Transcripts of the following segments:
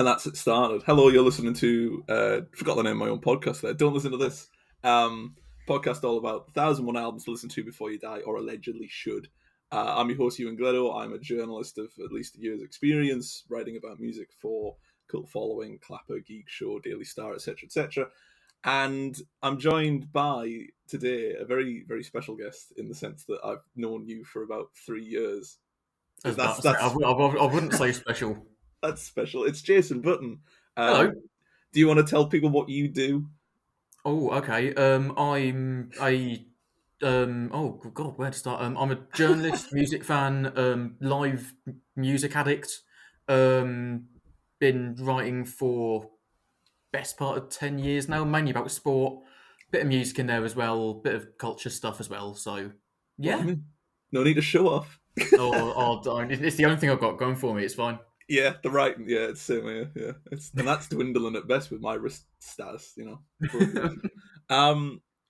And that's it started. Hello, you're listening to, forgot the name of my own podcast there. Don't listen to this. Podcast all about 1,001 albums to listen to before you die, or allegedly should. I'm your host, Ewan Gleadow. I'm a journalist of at least a year's experience, writing about music for Cult Following, Clapper, Geek Show, Daily Star, etc., etc. And I'm joined by, today, a very, very special guest in the sense that I've known you for about 3 years. I wouldn't say special. That's special. It's Jason Button. Hello. Do you want to tell people what you do? Oh, okay. I'm a oh God, where to start? I'm a journalist, music fan, live music addict. Been writing for best part of 10 years now, mainly about sport. Bit of music in there as well, bit of culture stuff as well. So yeah. Well, I mean, no need to show off. It's the only thing I've got going for me. It's fine. Yeah, the writing. Yeah, it's same here. Yeah, and that's dwindling at best with my wrist status.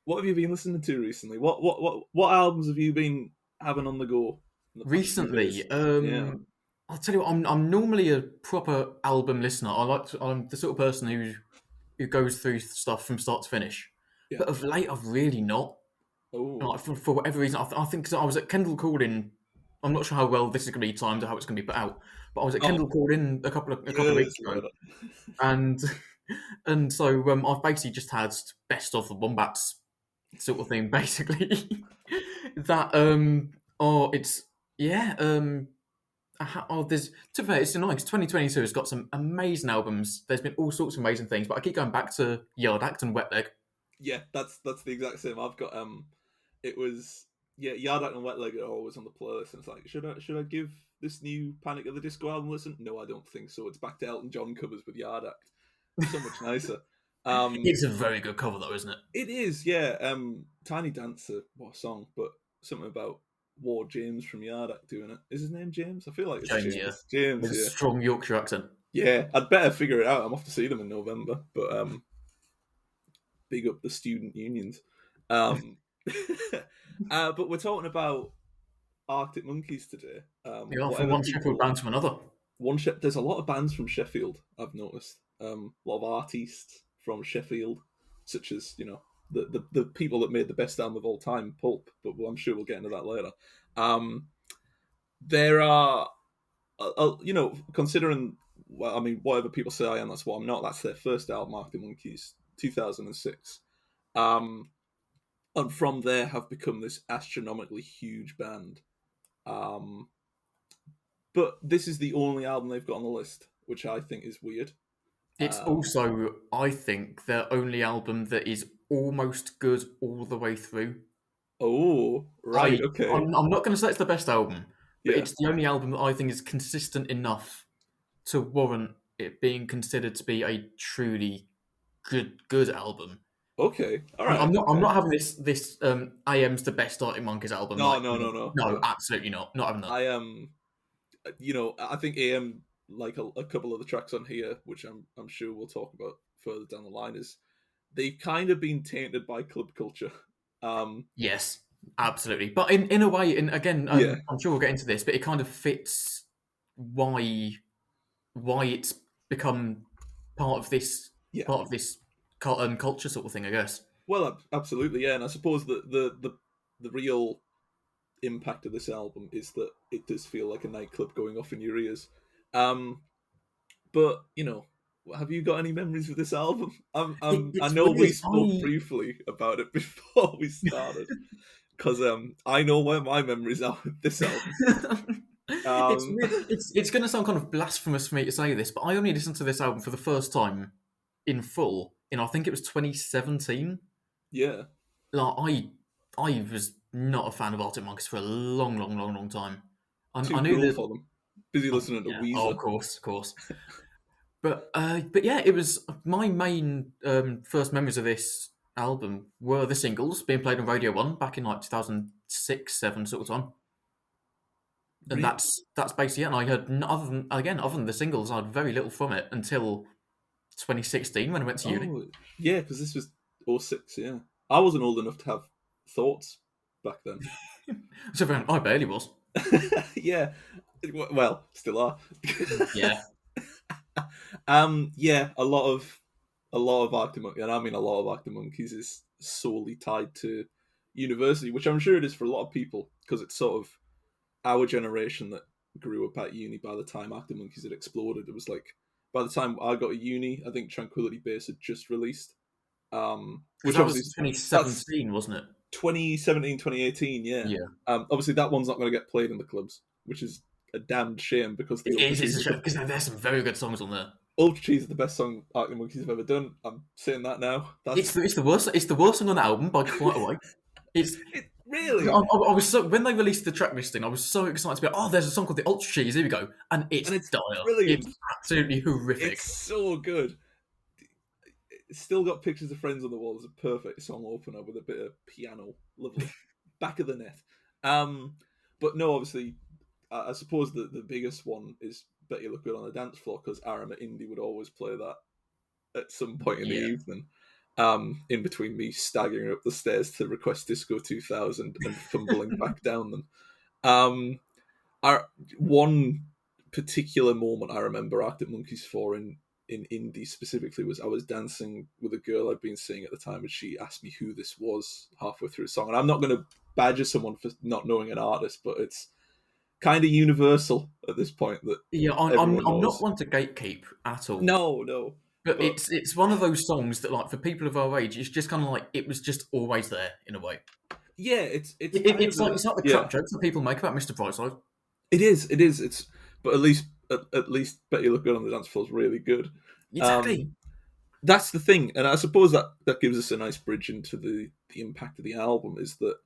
What have you been listening to recently? What albums have you been having on the go recently? Yeah. I'll tell you what. I'm normally a proper album listener. I'm the sort of person who goes through stuff from start to finish. Yeah. But of late, I've really not. Oh. Like, for whatever reason, I think because I was at Kendall Called-In. I'm not sure how well this is going to be timed or how it's going to be put out. But I was at Kendall Called-In a couple of weeks ago, and so I've basically just had best of the Wombats sort of thing, basically. That there's, to be fair, it's annoying because 2022 has got some amazing albums. There's been all sorts of amazing things, but I keep going back to Yard Act and Wet Leg. Yeah, that's the exact same. I've got it was Yard Act and Wet Leg are always on the playlist, and it's like, should I give this new Panic at the Disco album a listen? No, I don't think so. It's back to Elton John covers with Yard Act. So much nicer. It's a very good cover though, isn't it? It is, yeah. Tiny Dancer, what a song, but something about Ward James from Yard Act doing it. Is his name James? I feel like it's James. Yeah. James, with a strong Yorkshire accent. Yeah, I'd better figure it out. I'm off to see them in November, but big up the student unions. But we're talking about Arctic Monkeys today. From one Sheffield band to another. There's a lot of bands from Sheffield, I've noticed. A lot of artists from Sheffield, such as, the people that made the best album of all time, Pulp, but I'm sure we'll get into that later. There are, considering, whatever people say I am, that's what I'm not. That's their first album, Arctic Monkeys, 2006. And from there have become this astronomically huge band. But this is the only album they've got on the list, which I think is weird. It's also, I think, their only album that is almost good all the way through. Oh, right, okay. I'm not going to say it's the best album, but it's the only album that I think is consistent enough to warrant it being considered to be a truly good album. Okay, all right. I'm not having this AM's the best Arctic Monkeys album. No. No, absolutely not. Not having that. I think AM, like a couple of the tracks on here, which I'm sure we'll talk about further down the line, is they've kind of been tainted by club culture. Yes, absolutely. But in a way, and again, I'm sure we'll get into this, but it kind of fits why it's become part of this culture sort of thing, I guess. Well, absolutely, yeah. And I suppose that the real impact of this album is that it does feel like a nightclub going off in your ears. But have you got any memories of this album? I know we spoke briefly about it before we started, because I know where my memories are with this album. It's going to sound kind of blasphemous for me to say this, but I only listened to this album for the first time in full in, I think it was 2017. Yeah. Like, I was not a fan of Arctic Monkeys for a long time. I knew that for them. Busy listening to Weezer. Oh, of course. But yeah, it was my main first memories of this album were the singles being played on Radio 1 back in like 2006-7 sort of time. And really? that's basically it. And I heard other than the singles, I had very little from it until 2016 when I went to uni. Yeah, because this was 2006, yeah. I wasn't old enough to have thoughts back then. So I barely was. Yeah. Well, still are. Yeah. Yeah, a lot of Arctic Monkeys, and I mean a lot of Arctic Monkeys, is solely tied to university, which I'm sure it is for a lot of people because it's sort of our generation that grew up at uni by the time Arctic Monkeys had exploded. It was like by the time I got to uni, I think Tranquility Base had just released, Because which that obviously was that's 2017, wasn't it? 2017, 2018, yeah. Yeah. Obviously that one's not going to get played in the clubs, which is a damned shame because the It Ultra is. It's Cheese a is shame the because there's some very good songs on there. Ultra Cheese is the best song Arctic Monkeys have ever done. I'm saying that now. It's That's the worst. It's the worst song on the album by quite a way. It's. it. I, Really, I was so when they released the track listing, I was so excited to be like, oh, there's a song called the Ultra Cheese. Here we go, and it's and it's dire. It's brilliant. absolutely horrific. It's so good. It's still got pictures of friends on the wall as a perfect song opener with a bit of piano, lovely, back of the net. Um, but no, obviously, I suppose the biggest one is "Bet You Look Good on the Dance Floor" because Aram at Indie would always play that at some point in the Yeah, evening. In between me staggering up the stairs to request Disco 2000 and fumbling back down them. Um, one particular moment I remember Arctic Monkeys for in indie specifically was I was dancing with a girl I'd been seeing at the time, and she asked me who this was halfway through a song. And I'm not going to badger someone for not knowing an artist, but it's kind of universal at this point that yeah. everyone I'm not knows. one to gatekeep at all, No, no, but but it's one of those songs that like for people of our age, it's just kind of like it was just always there in a way. yeah, it's kind of It's like the yeah, crap jokes that people make about Mr. Brightside. it is. It's but at least Bet You Look Good on the Dance Floor is really good. Um, Exactly. that's the thing, and I suppose that gives us a nice bridge into the impact of the album. Is that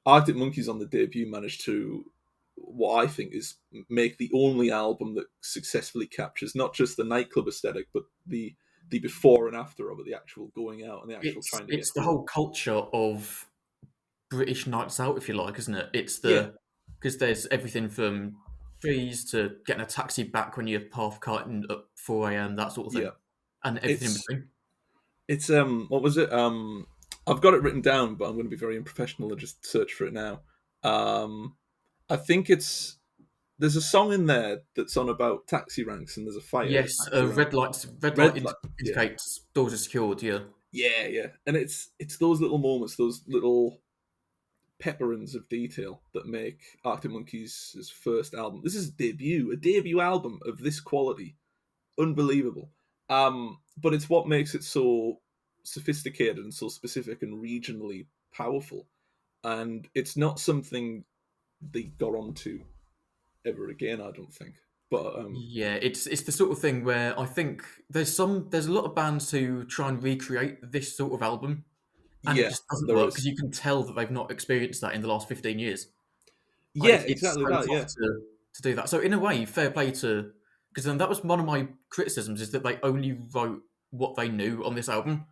Arctic Monkeys on the debut managed to what I think is make the only album that successfully captures not just the nightclub aesthetic, but the before and after of it, the actual going out and the actual trying to get It's the home. whole culture of British nights out, if you like, isn't it? It's Yeah, the because there's everything from trees to getting a taxi back when you're half kiting at 4 a.m. that sort of yeah. thing, and everything in It's between. it's what was it? I've got it written down, but I'm going to be very unprofessional and just search for it now. Um, I think there's a song in there that's on about taxi ranks, and there's a fight at a Yes, taxi rank. red light Red light, yeah, indicates doors are secured. Yeah, yeah, and it's those little moments, those little pepperins of detail that make Arctic Monkeys' first album. This is a debut album of this quality, unbelievable. But it's what makes it so sophisticated and so specific and regionally powerful. And it's not something they got onto ever again, I don't think. But yeah. It's the sort of thing where I think there's a lot of bands who try and recreate this sort of album, and it yeah, just doesn't there work because is. you can tell that they've not experienced that in the last 15 years. Like Yeah, it's exactly so that. tough Yeah, to do that. So in a way, fair play to because then that was one of my criticisms is that they only wrote what they knew on this album.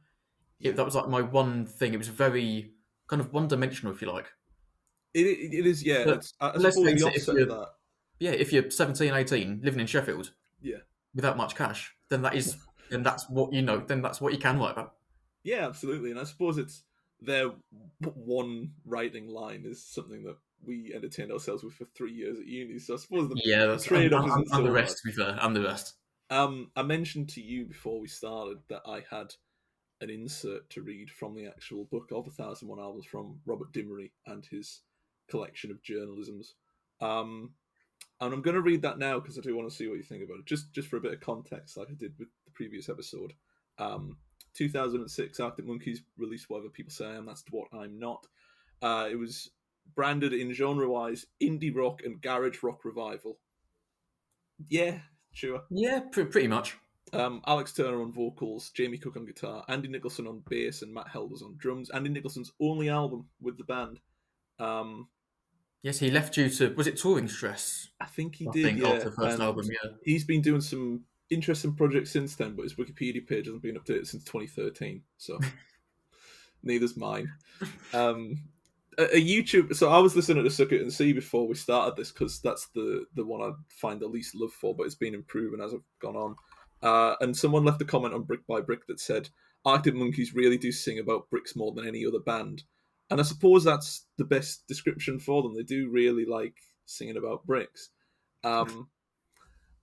yeah. That was like my one thing. It was very kind of one dimensional, if you like. It is. Yeah, But it's. I let's suppose the face it, offset of that. if you're 17, 18, living in Sheffield Yeah, without much cash, then that's what you know. Then that's what you can write about. yeah, absolutely. And I suppose it's their one writing line is something that we entertained ourselves with for 3 years at uni. So I suppose Yeah, the that's trade off isn't and the so bad. rest. To be fair, and the rest. I mentioned to you before we started that I had an insert to read from the actual book of 1001 Albums from Robert Dimery and his collection of journalisms. Um, and I'm going to read that now because I do want to see what you think about it. Just for a bit of context, like I did with the previous episode. Um, 2006, Arctic Monkeys released Whatever People Say I Am. That's What I'm Not. It was branded in genre-wise indie rock and garage rock revival. Yeah, sure. Yeah, pretty much. Alex Turner on vocals, Jamie Cook on guitar, Andy Nicholson on bass, and Matt Helders on drums. Andy Nicholson's only album with the band. Um, Yes, he left due to was it touring stress? I think he I did, think yeah. after the first And album, yeah. he's been doing some interesting projects since then, but his Wikipedia page hasn't been updated since 2013, so neither's mine. Um, a YouTube. So I was listening to Suck It and See before we started this because that's the one I find the least love for, but it's been improving as I've gone on. And someone left a comment on Brick by Brick that said Arctic Monkeys really do sing about bricks more than any other band, and I suppose that's the best description for them. They do really like singing about bricks. Um,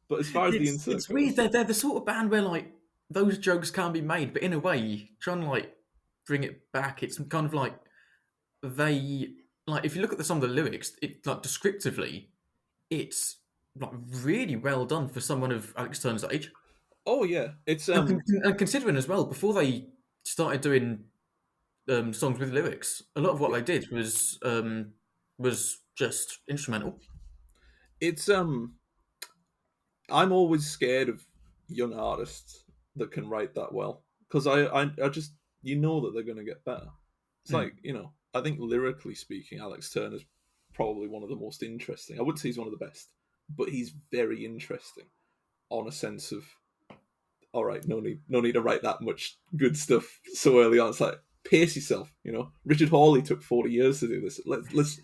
But as far as the insert It's weird. goes, They're the sort of band where like those jokes can be made, but in a way, trying to like bring it back, it's kind of like they like if you look at some of the lyrics, it like descriptively, it's like really well done for someone of Alex Turner's age. oh yeah, it's And considering as well, before they started doing songs with lyrics, a lot of what yeah, they did was just instrumental. it's I'm always scared of young artists that can write that well because I just that they're going to get better. It's like Mm. I think lyrically speaking, Alex Turner's probably one of the most interesting. I wouldn't say he's one of the best, but he's very interesting on a sense of all right, no need to write that much good stuff so early on. It's like pace yourself. Richard Hawley took 40 years to do this. Let's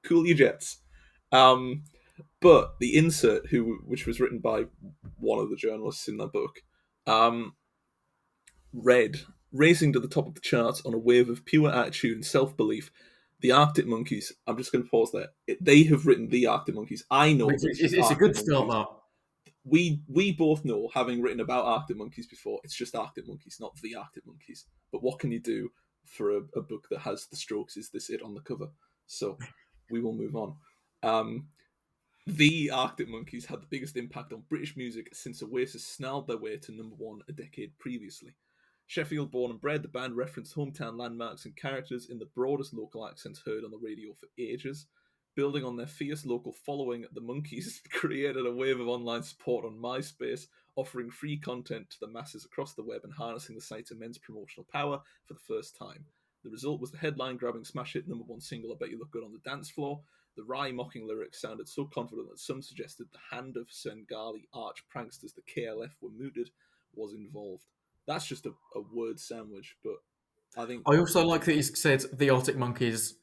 cool your jets. Um, but the insert, which was written by one of the journalists in that book, read, racing to the top of the charts on a wave of pure attitude and self-belief. The Arctic Monkeys. I'm just going to pause there. They have written the Arctic Monkeys. I know that it's just It's a Arctic good start, Monkeys. that. We both know, having written about Arctic Monkeys before, it's just Arctic Monkeys, not the Arctic Monkeys. But what can you do for a book that has The Strokes is this it on the cover? So we will move on. The Arctic Monkeys had the biggest impact on British music since Oasis snarled their way to number one a decade previously. Sheffield born and bred, the band referenced hometown landmarks and characters in the broadest local accents heard on the radio for ages. Building on their fierce local following, the Monkeys created a wave of online support on MySpace, offering free content to the masses across the web and harnessing the site's immense promotional power for the first time. The result was the headline-grabbing smash hit number one single, I Bet You Look Good on the Dance Floor. The wry mocking lyrics sounded so confident that some suggested the hand of Svengali arch pranksters the KLF were mooted was involved. That's just a word sandwich, but I think I also like that he said the Arctic Monkeys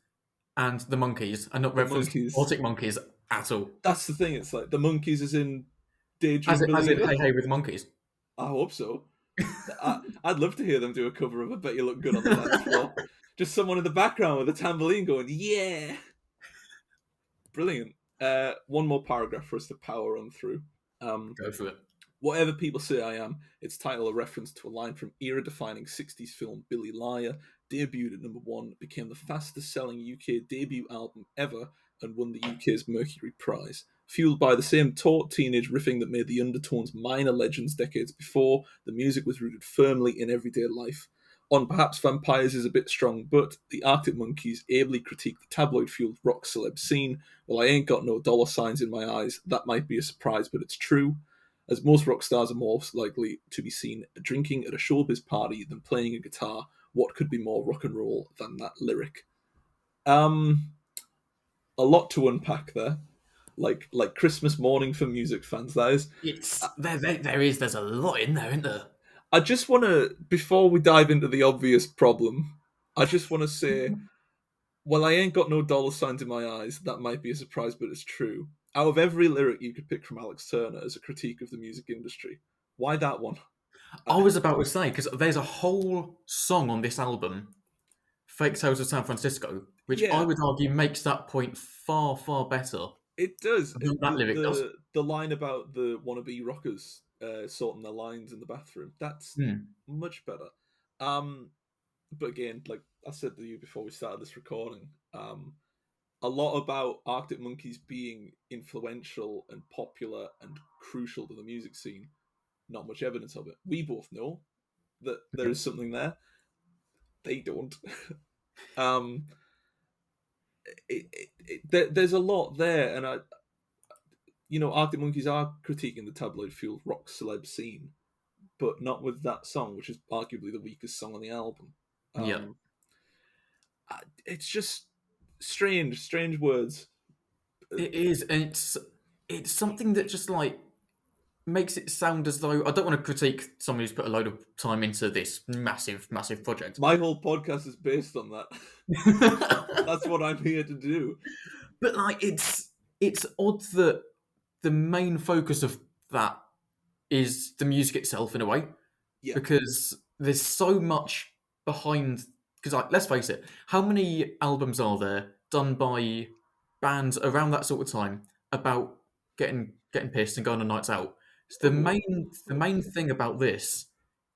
and the Monkeys, and not the referenced Monkeys. Arctic Monkeys at all. That's the thing. It's like the Monkeys is in Daydream As in Believer. Hey Hey with Monkeys. I hope so. I'd love to hear them do a cover of "I Bet You Look Good on the Dance Floor." Just someone in the background with a tambourine going, "Yeah, brilliant." One more paragraph for us to power on through. Go for it. Whatever people say I am, its title a reference to a line from era-defining 60s film Billy Liar, debuted at number one, became the fastest-selling UK debut album ever, and won the UK's Mercury Prize. Fueled by the same taut teenage riffing that made the Undertones minor legends decades before, the music was rooted firmly in everyday life. On Perhaps Vampires is a bit strong, but the Arctic Monkeys ably critique the tabloid-fueled rock celeb scene. Well, I ain't got no dollar signs in my eyes. That might be a surprise, but it's true. As most rock stars are more likely to be seen drinking at a showbiz party than playing a guitar, what could be more rock and roll than that lyric? Um, a lot to unpack there. Like Christmas morning for music fans, that is. It's there's a lot in there, isn't there? I just want to, before we dive into the obvious problem, I just want to say, well, I ain't got no dollar signs in my eyes. That might be a surprise, but it's true. Out of every lyric you could pick from Alex Turner as a critique of the music industry, why that one? I was about to say because there's a whole song on this album, "Fake Tales of San Francisco," which I Yeah, would argue makes that point far better it does. than that lyric does. The line about the wannabe rockers sorting their lines in the bathroom, that's Hmm. much better. Um, but again, like I said to you before we started this recording, a lot about Arctic Monkeys being influential and popular and crucial to the music scene. Not much evidence of it. We both know that there Yeah. is something there. They don't. um, there's a lot there, and Arctic Monkeys are critiquing the tabloid-fueled rock celeb scene, but not with that song, which is arguably the weakest song on the album. Yeah. Um, it's just strange words. It is, and it's something that just like makes it sound as though I don't want to critique someone who's put a load of time into this massive project. My whole podcast is based on that. That's what I'm here to do. But like it's odd that the main focus of that is the music itself in a way, Yeah, because there's so much behind. Because like, let's face it, how many albums are there done by bands around that sort of time about getting pissed and going on nights out? The What? main thing about this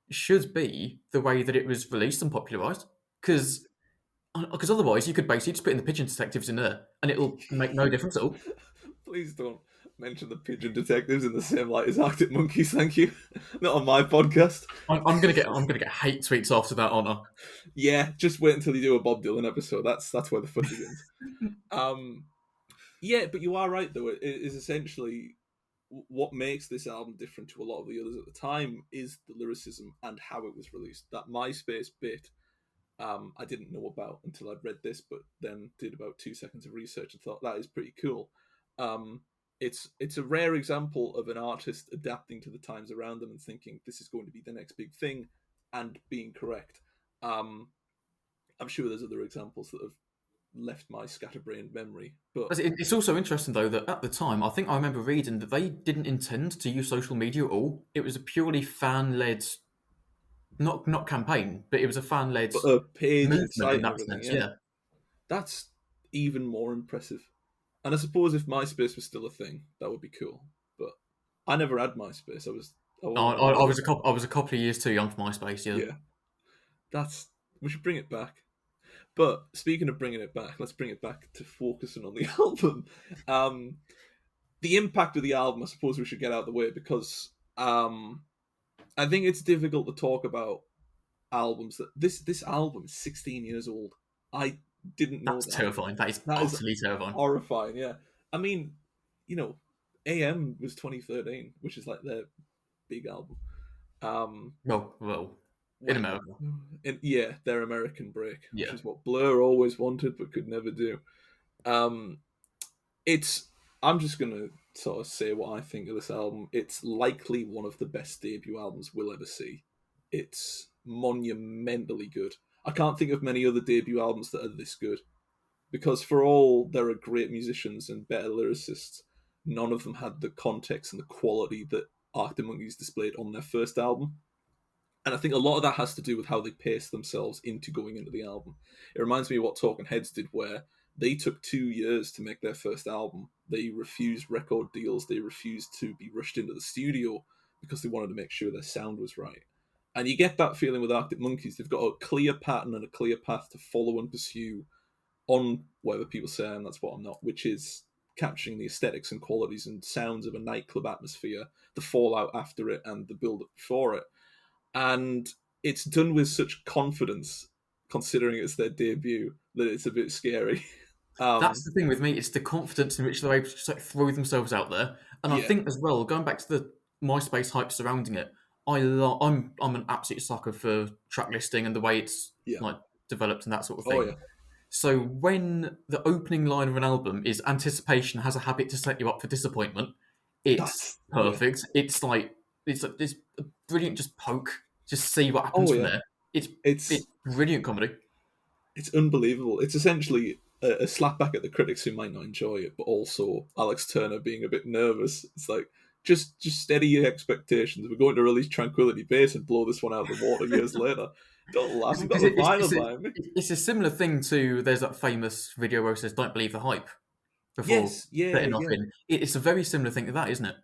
should be the way that it was released and popularised, because otherwise you could basically just put in the pigeon detectives in there, and it'll make no difference at all. Please don't mention the pigeon detectives in the same light as Arctic Monkeys. Thank you. Not on my podcast. I'm gonna get hate tweets after that, aren't I? Yeah, just wait until you do a Bob Dylan episode. That's where the fun begins. Um, yeah, but you are right though. It is essentially what makes this album different to a lot of the others at the time is the lyricism and how it was released. That MySpace bit, I didn't know about until I'd read this, but then did about 2 seconds of research and thought that is pretty cool. Um, it's a rare example of an artist adapting to the times around them and thinking this is going to be the next big thing, and being correct. Um, I'm sure there's other examples that have left my scatterbrained memory, but It's also interesting though that at the time, I think I remember reading that they didn't intend to use social media at all. It was a purely fan led, not campaign, but it was a fan led a page and movement site in and that everything, sense. yeah, Yeah, that's even more impressive. And I suppose if MySpace was still a thing, that would be cool. But I never had MySpace. I wasn't around I for was it. I was a couple of years too young for MySpace. Yeah, Yeah, that's we should bring it back. But speaking of bringing it back, let's bring it back to focusing on the album. Um, the impact of the album, I suppose we should get out of the way because I think it's difficult to talk about albums that this album is 16 years old. I didn't know that's that. terrifying. That is That is utterly terrifying. horrifying. Yeah, I mean, you know, AM was 2013, which is like their big album. Um, Well, in well, America, and yeah, their American break, which yeah. is what Blur always wanted but could never do. Um, it's. I'm just gonna sort of say what I think of this album. It's likely one of the best debut albums we'll ever see. It's monumentally good. I can't think of many other debut albums that are this good because for all there are great musicians and better lyricists, none of them had the context and the quality that Arctic Monkeys displayed on their first album. And I think a lot of that has to do with how they paced themselves into going into the album. It reminds me of what Talking Heads did, where they took 2 years to make their first album. They refused record deals. They refused to be rushed into the studio because they wanted to make sure their sound was right. And you get that feeling with Arctic Monkeys. They've got a clear pattern and a clear path to follow and pursue on whatever people say, and that's what I'm not, which is capturing the aesthetics and qualities and sounds of a nightclub atmosphere, the fallout after it, and the build up before it. And it's done with such confidence, considering it's their debut, that it's a bit scary. That's um, the thing with me. It's the confidence in which they're able to just like throw themselves out there, and I yeah, think as well, going back to the MySpace hype surrounding it, I'm an absolute sucker for track listing and the way it's yeah, like developed and that sort of oh thing. yeah, So when the opening line of an album is "Anticipation has a habit to set you up for disappointment," it's yeah, perfect. It's this brilliant just poke, just see what happens oh from yeah. there. It's It's brilliant comedy. it's unbelievable. It's essentially a slap back at the critics who might not enjoy it, but also Alex Turner being a bit nervous. It's like just steady your expectations. We're going to release Tranquility Base and blow this one out of the water years later. Don't laugh. We've got Because the vinyl behind me. it's a similar thing to there's that famous video where it says "Don't believe the hype" before Yes, yeah, setting off yeah. in. It's a very similar thing to that, isn't it?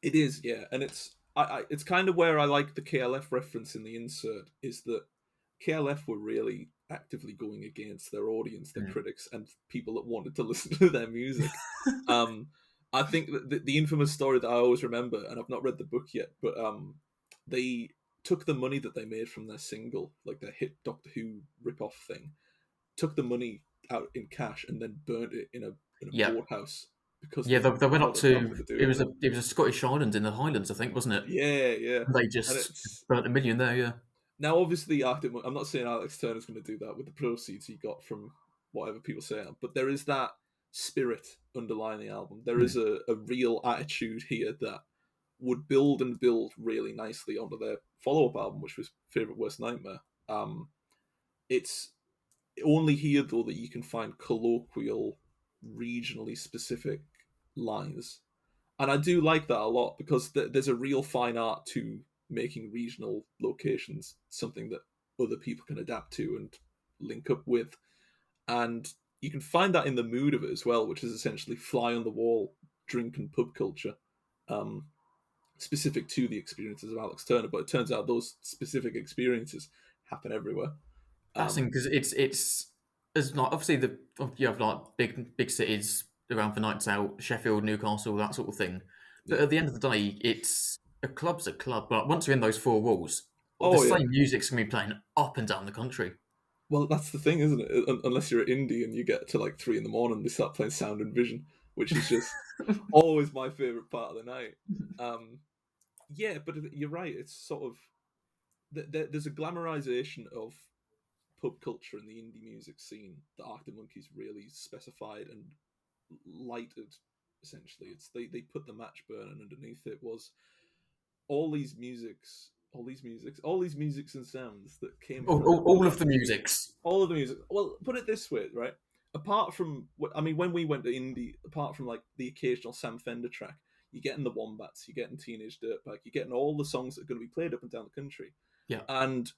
It is, yeah, and it's kind of where I like the KLF reference in the insert is that KLF were really actively going against their audience, their Mm. critics, and people that wanted to listen to their music. Um, I think that the infamous story that I always remember, and I've not read the book yet, but they took the money that they made from their single, like their hit Doctor Who rip-off thing, took the money out in cash and then burnt it in a Yeah, boathouse because yeah. they They went up wanted to nothing to do with it. it was a Scottish island in the Highlands, I think, wasn't it? Yeah, yeah. They And just it's burnt a million there. Yeah. now obviously I'm not saying Alex Turner's going to do that with the proceeds he got from whatever people say, but there is that spirit underlying the album. There is Mm. a real attitude here that would build and build really nicely onto their follow up album, which was Favorite Worst Nightmare. It's only here though that you can find colloquial, regionally specific lines, and I do like that a lot because there's a real fine art to making regional locations something that other people can adapt to and link up with, and you can find that in the mood of it as well, which is essentially fly on the wall, drink and pub culture. Um, specific to the experiences of Alex Turner, but it turns out those specific experiences happen everywhere. That's the thing, because it's like obviously you have like big cities around for nights out, Sheffield, Newcastle, that sort of thing. But Yeah. at the end of the day, it's a club's a club. But once you're in those four walls, the Oh yeah. same music's gonna be playing up and down the country. Well, that's the thing, isn't it? Unless you're at indie and you get to like 3 a.m, they start playing Sound and Vision, which is just always my favorite part of the night. Yeah, but you're right. It's sort of there's a glamorization of pub culture in the indie music scene that Arctic Monkeys really specified and lighted. Essentially, it's they put the match burning underneath it. Was all these musics, all these musics and sounds that came from All of that the musics. all of the music. Well, put it this way, right? Apart from, I mean, when we went to indie, apart from like the occasional Sam Fender track, you're getting the Wombats, you're getting Teenage Dirtbag, you're getting all the songs that are going to be played up and down the country. Yeah. And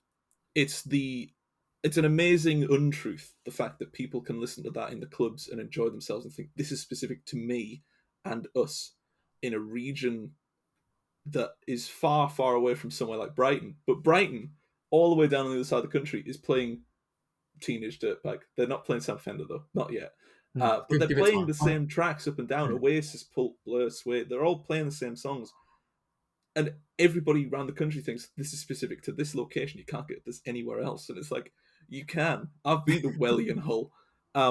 it's an amazing untruth, the fact that people can listen to that in the clubs and enjoy themselves and think this is specific to me and us in a region that is far, far away from somewhere like Brighton. But Brighton, all the way down on the other side of the country, is playing Teenage Dirtbag. They're not playing Sam Fender though, not yet. But they're Give it playing time. the same tracks up and down. Mm. Oasis, Pulp, Blur, Sway. They're all playing the same songs, and everybody around the country thinks this is specific to this location. You can't get this anywhere else, and it's like you can. I've been to Welly and Hull. A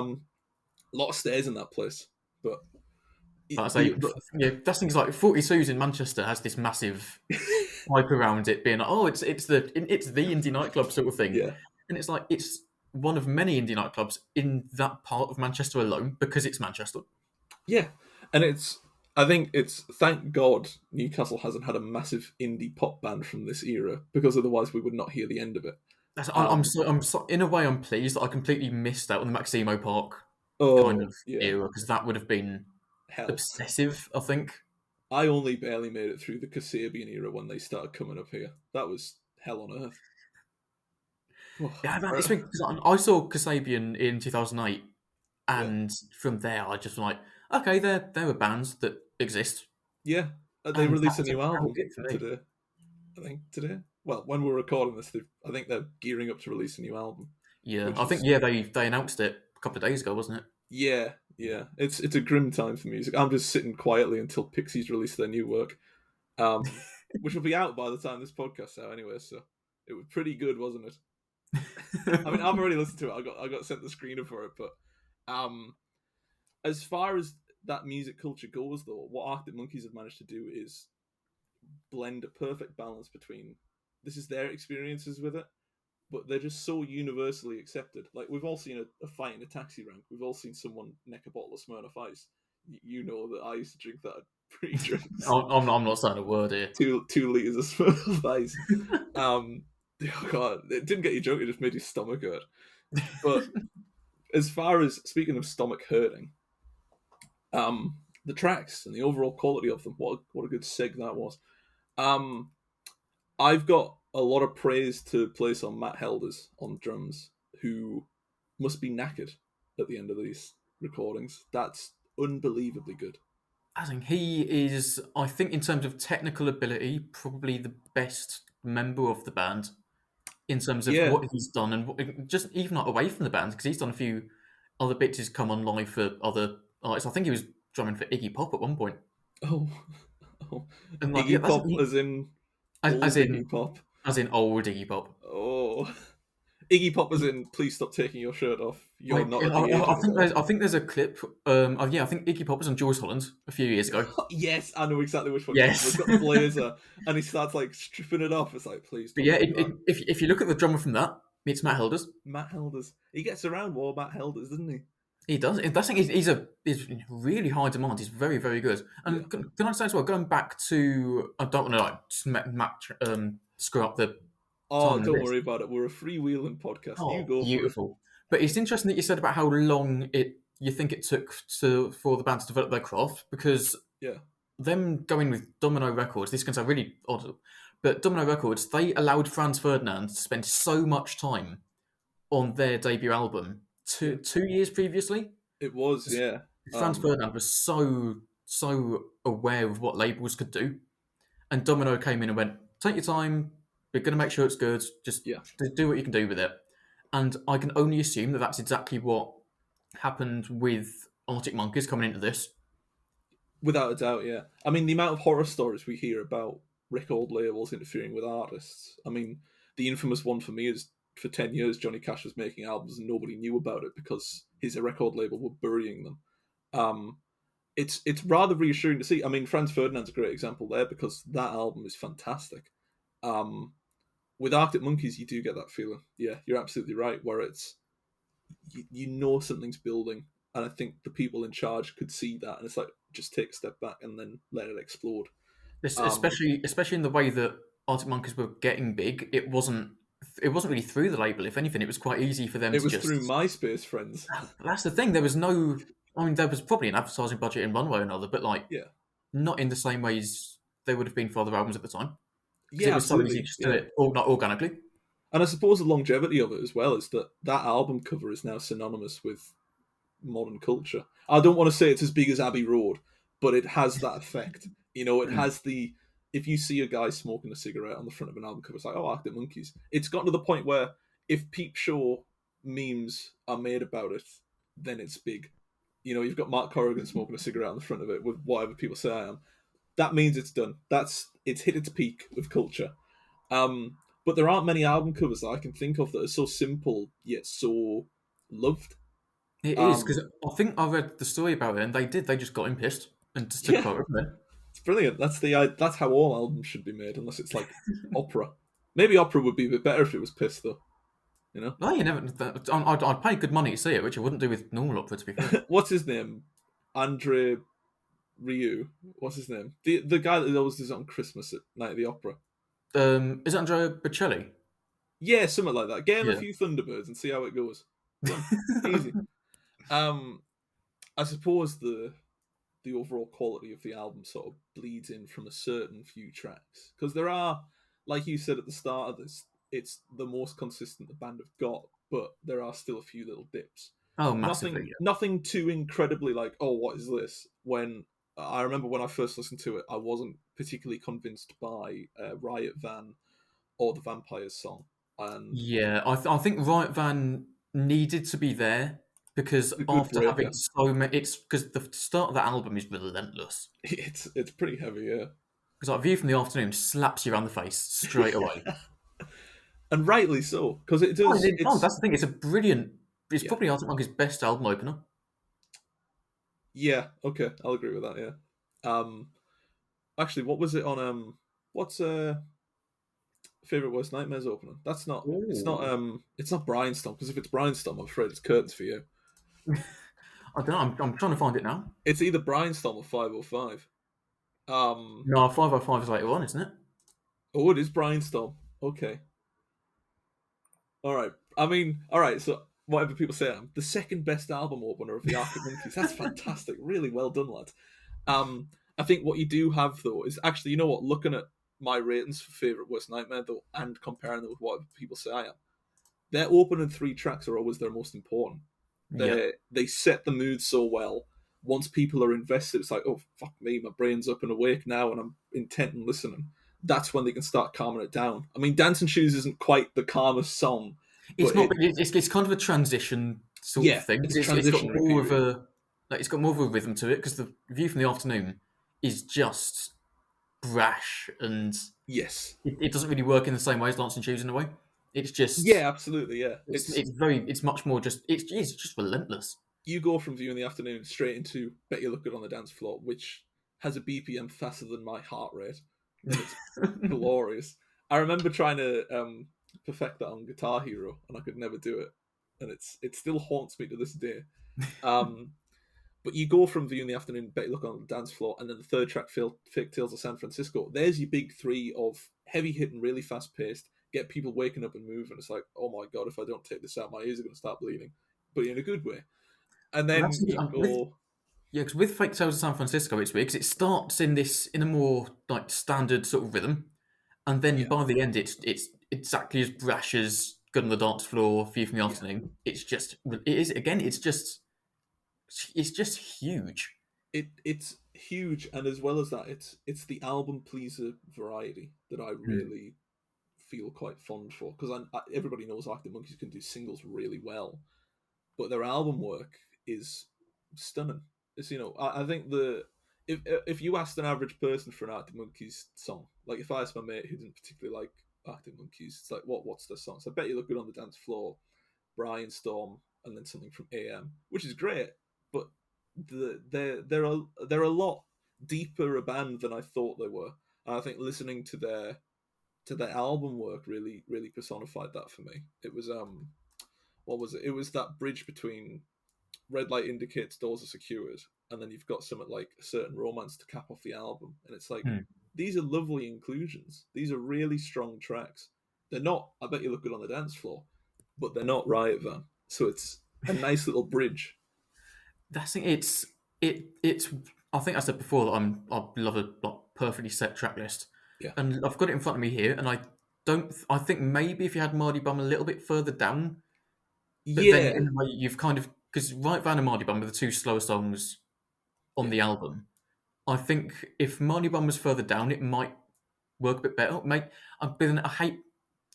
lot of stairs in that place, but But I say, yeah, that's things like 42s in Manchester has this massive hype around it being like, oh, it's the indie nightclub sort of thing, yeah, and it's like it's one of many indie nightclubs in that part of Manchester alone because it's Manchester. yeah, and I think it's thank God Newcastle hasn't had a massive indie pop band from this era, because otherwise we would not hear the end of it. I'm so, in a way I'm pleased that I completely missed out on the Maximo Park kind Oh of yeah, era, because that would have been hell. obsessive, I think. I only barely made it through the Kasabian era when they started coming up here. That was hell on earth. Yeah, man, it's because I saw Kasabian in 2008, Yeah, and from there I just like, okay, there are bands that exist, yeah. They and released a that's new about album it for me. today. I think today. Well, when we're recording this, I think they're gearing up to release a new album, Yeah, which I think is they announced it a couple of days ago, wasn't it? yeah, yeah. It's a grim time for music. I'm just sitting quietly until Pixies release their new work, which will be out by the time this podcast's out anyway. So it was pretty good, wasn't it? I mean, I've already listened to it. I got sent the screener for it, but as far as that music culture goes, though, what Arctic Monkeys have managed to do is blend a perfect balance between this is their experiences with it, but they're just so universally accepted. Like we've all seen a fight in a taxi rank. We've all seen someone neck a bottle of Smirnoff Ice. You know that I used to drink that pre-drinks. I'm not saying a word here. 2 liters of Smirnoff Ice. Oh God, it didn't get you drunk. It just made your stomach hurt. But as far as speaking of stomach hurting, the tracks and the overall quality of them, what a good seg that was. I've got a lot of praise to place on Matt Helders on drums, who must be knackered at the end of these recordings. That's unbelievably good. I think he is, I think, in terms of technical ability, probably the best member of the band in terms of Yeah. what he's done, and just even like away from the band, because he's done a few other bits. He's come on live for other artists. I think he was drumming for Iggy Pop at one point, Oh. Oh. and like yeah, Iggy Pop, as in old as in Iggy Pop. old Iggy Pop. Oh. Iggy Pop, as in please stop taking your shirt off. You're not at the age of I think there's a clip. Yeah, I think Iggy Pop was on Jules Holland a few years ago. Yes, I know exactly which one. Yes, He's got the blazer and he starts like stripping it off. It's like, please. but Don't yeah, do that. if you look at the drummer from that, it's Matt Helders. Matt Helders. He gets around more Matt Helders, doesn't he? He does. That's thing. He's really high demand. He's very, very good. And Yeah. can I say as well? Going back to, I don't want to screw up the Oh, time. don't worry about it. We're a freewheeling podcast. You go Beautiful. But it's interesting that you said about how long you think it took for the band to develop their craft, because for it. Yeah. them going with Domino Records, this can sound really odd, but Domino Records, they allowed Franz Ferdinand to spend so much time on their debut album 2 years previously. It was, yeah. Franz Ferdinand was so aware of what labels could do, and Domino came in and went, "Take your time. We're going to make sure it's good. Just Yeah, do what you can do with it." And I can only assume that that's exactly what happened with Arctic Monkeys coming into this. without a doubt. Yeah, I mean the amount of horror stories we hear about record labels interfering with artists. I mean, the infamous one for me is for 10 years Johnny Cash was making albums and nobody knew about it because his record label were burying them. Um, it's rather reassuring to see. I mean, Franz Ferdinand's a great example there because that album is fantastic. Um, with Arctic Monkeys, you do get that feeling. Yeah, you're absolutely right. Where it's you know something's building, and I think the people in charge could see that, and it's like just take a step back and then let it explode. Um, Especially in the way that Arctic Monkeys were getting big. It wasn't really through the label. If anything, it was quite easy for them it to was through just. MySpace, friends. That's the thing. There was no. I mean, there was probably an advertising budget in one way or another, but like Yeah, not in the same ways they would have been for other albums at the time because it yeah, was so easy absolutely. just to do Yeah, it all not organically. and I suppose the longevity of it as well is that that album cover is now synonymous with modern culture. I don't want to say it's as big as Abbey Road, but it has that effect. You know, it Mm. has the. If you see a guy smoking a cigarette on the front of an album cover, it's like, oh, Arctic Monkeys. It's gotten to the point where if Peep Show memes are made about it, then it's big. You know, you've got Mark Corrigan smoking a cigarette on the front of it with whatever people say I am. That means it's done. It's hit its peak of culture. But there aren't many album covers that I can think of that are so simple yet so loved. It is because Um, I think I read the story about it, and they did. They just got him pissed and just took yeah, quite from it. it's brilliant. That's how all albums should be made, unless it's like opera. Maybe opera would be a bit better if it was pissed, though. You know, No, you never. I'd pay good money to see it, which I wouldn't do with normal opera. To be fair, what's his name? Andre Ryu. What's his name? The guy that always does it on Christmas at Night of the Opera. is it Andrea Bocelli? Yeah, something like that. Get him a Yeah. few Thunderbirds and see how it goes. Done. Easy. Um, I suppose the overall quality of the album sort of bleeds in from a certain few tracks because there are, like you said at the start of this, it's the most consistent the band have got, but there are still a few little dips. Oh, massively. Nothing, Yeah. nothing too incredibly like, oh, what is this? When I remember when I first listened to it, I wasn't particularly convinced by Riot Van or the Vampires song, and Yeah, I think Riot Van needed to be there because it's a good after having breaker. so many, it's because the start of that album is relentless. It's pretty heavy, yeah. Because like View from the Afternoon slaps you around the face straight away. And rightly so because it Oh, does. that's the thing. It's a brilliant. It's Yeah, probably Arctic Monkeys' best album opener. yeah. Okay, I'll agree with that. Yeah. Actually, what was it on? What's favorite worst nightmares opening? That's not. It's not. Ooh. It's not Brainstorm because if it's Brainstorm, I'm afraid it's curtains for you. I don't know. I'm trying to find it now. It's either Brainstorm or 505. Um. No, 505 is later on, isn't it? Oh, it is Brainstorm. Okay. All right. I mean, all right. So whatever people say, I'm the second best album opener of the Arctic Monkeys. That's fantastic. Really well done, lads. I think what you do have though is actually, you know what? Looking at my ratings for favorite worst nightmare though, and comparing them with what people say I am, their opening three tracks are always their most important. Yeah. They set the mood so well. Once people are invested, it's like, oh fuck me, my brain's up and awake now, and I'm intent on listening. That's when they can start calming it down. I mean, Dancing Shoes isn't quite the calmest song, It's but not. It's kind of a transition sort of yeah, thing. it's a It's got transitionary more of period. a like it's got more of a rhythm to it because the View from the Afternoon is just brash and Yes, it doesn't really work in the same way as Dancing Shoes in a way. It's just yeah, absolutely, yeah. it's much more just it's just relentless. You go from View in the Afternoon straight into Bet You Look Good on the Dance Floor, which has a BPM faster than my heart rate, and it's glorious. I remember trying to perfect that on Guitar Hero, and I could never do it, and it still haunts me to this day. Um, but you go from View in the Afternoon, Bet You Look on the Dance Floor, and then the third track, Fake Tales of San Francisco. There's your big three of heavy hitting, really fast paced, get people waking up and moving. It's like, oh my god, if I don't take this out, my ears are going to start bleeding, but in a good way. And That's then you with go, yeah, because with Fake Tales of San Francisco, it's weird because it starts in a more like standard sort of rhythm, and then yeah, by the end, it's exactly as brash as Good on the Dance Floor, View from the yeah. Afternoon. It is again. It's just huge. It's huge, and as well as that, it's the album pleaser variety that I Mm. really feel quite fond for, because everybody knows Arctic Monkeys can do singles really well, but their album work is stunning. It's, I think if you asked an average person for an Arctic Monkeys song, like if I asked my mate who didn't particularly like Arctic Monkeys, it's like what's their songs? I bet you look good on the dance floor, Brian Storm, and then something from AM, which is great, but they're a lot deeper a band than I thought they were, and I think listening to their album work really personified that for me. It was what was it? It was that bridge between red light indicates doors are secured, and then you've got something like a certain romance to cap off the album, and it's like Mm. these are lovely inclusions. These are really strong tracks. They're not. I bet you look good on the dance floor, but they're not Riot Van. So it's a nice little bridge. That's it. It's. I think I said before that I love a like, perfectly set track list, Yeah, and I've got it in front of me here, and I don't. I think maybe if you had Mardy Bum a little bit further down, but then yeah, in a way you've kind of because Right Van and Mardy Bum are the two slower songs on yeah, the album. I think if Mardy Bum was further down, it might work a bit better. I hate.